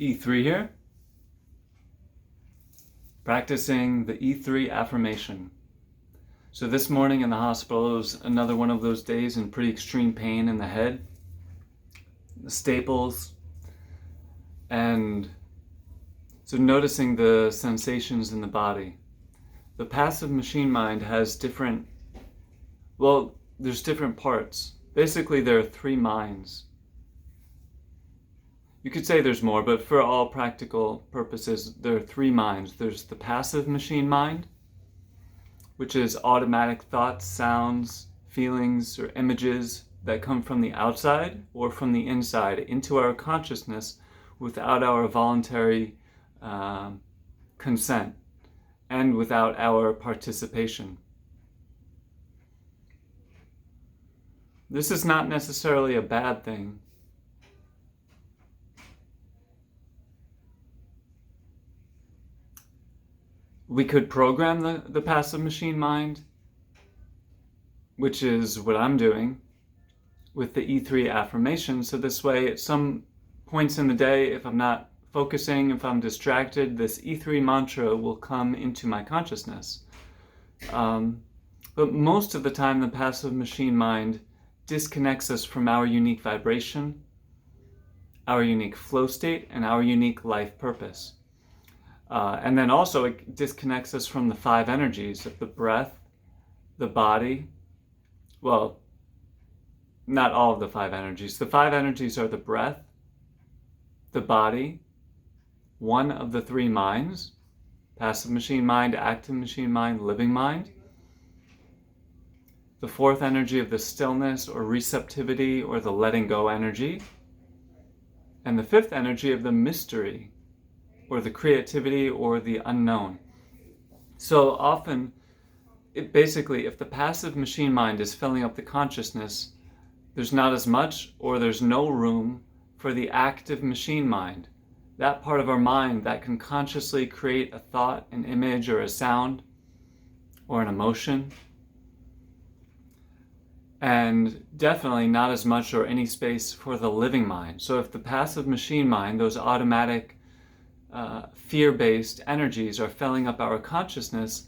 E3 here, practicing the E3 affirmation. So this morning in the hospital, it was another one of those days in pretty extreme pain in the head, the staples, and so noticing the sensations in the body. The passive machine mind has there's different parts. Basically, there are three minds. You could say there's more, but for all practical purposes, there are three minds. There's the passive machine mind, which is automatic thoughts, sounds, feelings, or images that come from the outside or from the inside into our consciousness without our voluntary consent and without our participation. This is not necessarily a bad thing. We could program the passive machine mind, which is what I'm doing with the E3 affirmation. So this way, at some points in the day, if I'm not focusing, if I'm distracted, this E3 mantra will come into my consciousness. But most of the time, the passive machine mind disconnects us from our unique vibration, our unique flow state, and our unique life purpose. And then also it disconnects us from the five energies of the breath, the body. Well, not all of the five energies. The five energies are the breath, the body, one of the three minds, passive machine mind, active machine mind, living mind. The fourth energy of the stillness or receptivity or the letting go energy. And the fifth energy of the mystery, or the creativity, or the unknown. So often, if the passive machine mind is filling up the consciousness, there's not as much or there's no room for the active machine mind. That part of our mind that can consciously create a thought, an image, or a sound, or an emotion. And definitely not as much or any space for the living mind. So if the passive machine mind, those automatic fear-based energies are filling up our consciousness,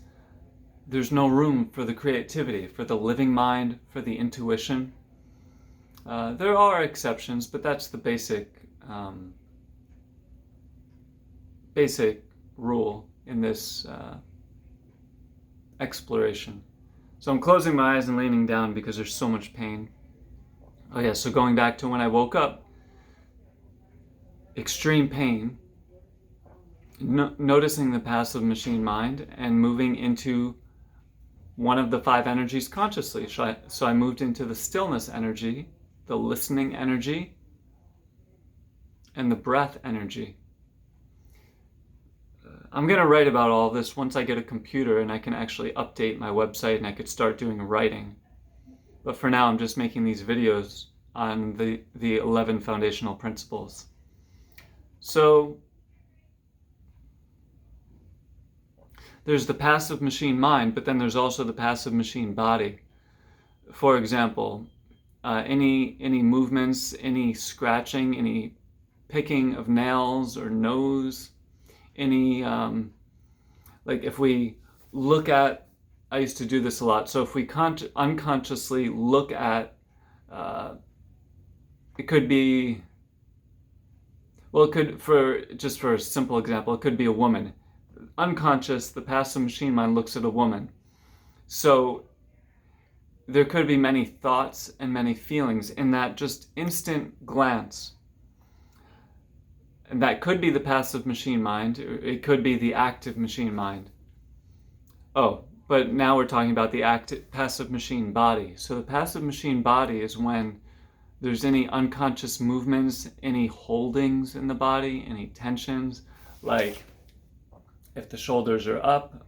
there's no room for the creativity, for the living mind, for the intuition. There are exceptions, but that's the basic rule in this exploration. So I'm closing my eyes and leaning down because there's so much pain. Oh yeah, so going back to when I woke up, extreme pain, noticing the passive machine mind and moving into one of the five energies consciously. So I moved into the stillness energy, the listening energy, and the breath energy. I'm going to write about all this once I get a computer and I can actually update my website and I could start doing writing. But for now, I'm just making these videos on the 11 foundational principles. So there's the passive machine mind, but then there's also the passive machine body. For example, any movements, any scratching, any picking of nails or nose, any, like if we look at, I used to do this a lot, so if we unconsciously look at, it could be, well, for a simple example, it could be a woman. Unconscious, the passive machine mind looks at a woman. So there could be many thoughts and many feelings in that just instant glance. And that could be the passive machine mind, or it could be the active machine mind. Oh, but now we're talking about the passive machine body. So the passive machine body is when there's any unconscious movements, any holdings in the body, any tensions, like if the shoulders are up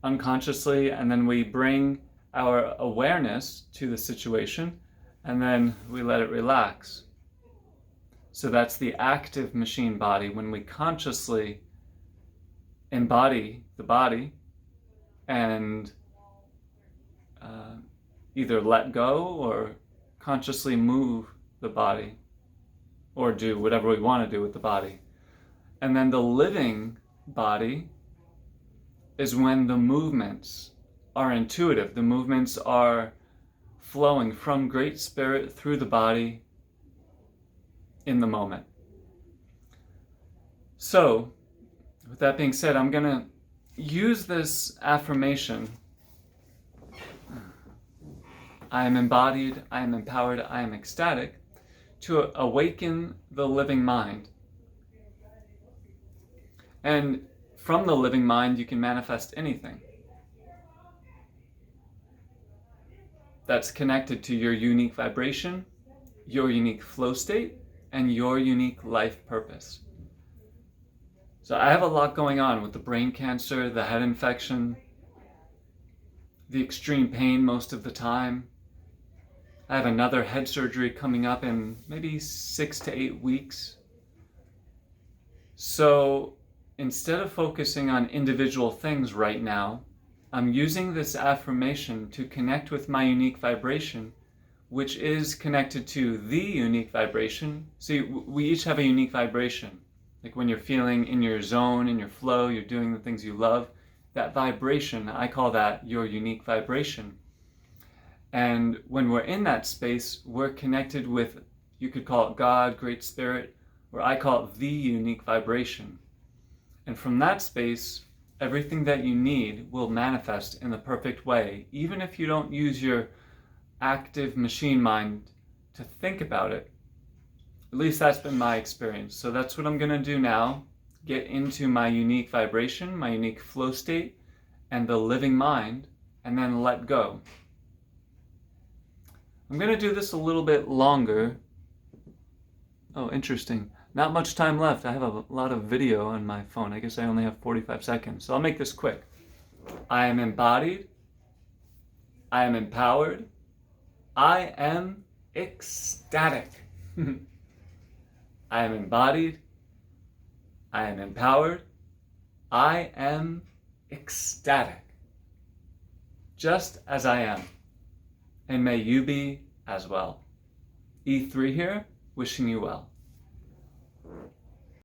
unconsciously, and then we bring our awareness to the situation, and then we let it relax. So that's the active machine body, when we consciously embody the body and either let go or consciously move the body or do whatever we want to do with the body. And then the living body is when the movements are intuitive. The movements are flowing from Great Spirit through the body in the moment. So, with that being said, I'm going to use this affirmation. I am embodied, I am empowered, I am ecstatic, to awaken the living mind. And from the living mind, you can manifest anything that's connected to your unique vibration, your unique flow state, and your unique life purpose. So I have a lot going on with the brain cancer, the head infection, the extreme pain most of the time. I have another head surgery coming up in maybe 6 to 8 weeks. So instead of focusing on individual things right now, I'm using this affirmation to connect with my unique vibration, which is connected to the unique vibration. See, we each have a unique vibration. Like when you're feeling in your zone, in your flow, you're doing the things you love, that vibration, I call that your unique vibration. And when we're in that space, we're connected with, you could call it God, Great Spirit, or I call it the unique vibration. And from that space, everything that you need will manifest in the perfect way, even if you don't use your active machine mind to think about it. At least that's been my experience. So that's what I'm going to do now. Get into my unique vibration, my unique flow state, and the living mind, and then let go. I'm going to do this a little bit longer. Oh, interesting. Not much time left. I have a lot of video on my phone. I guess I only have 45 seconds. So I'll make this quick. I am embodied. I am empowered. I am ecstatic. I am embodied. I am empowered. I am ecstatic. Just as I am. And may you be as well. E3 here, wishing you well.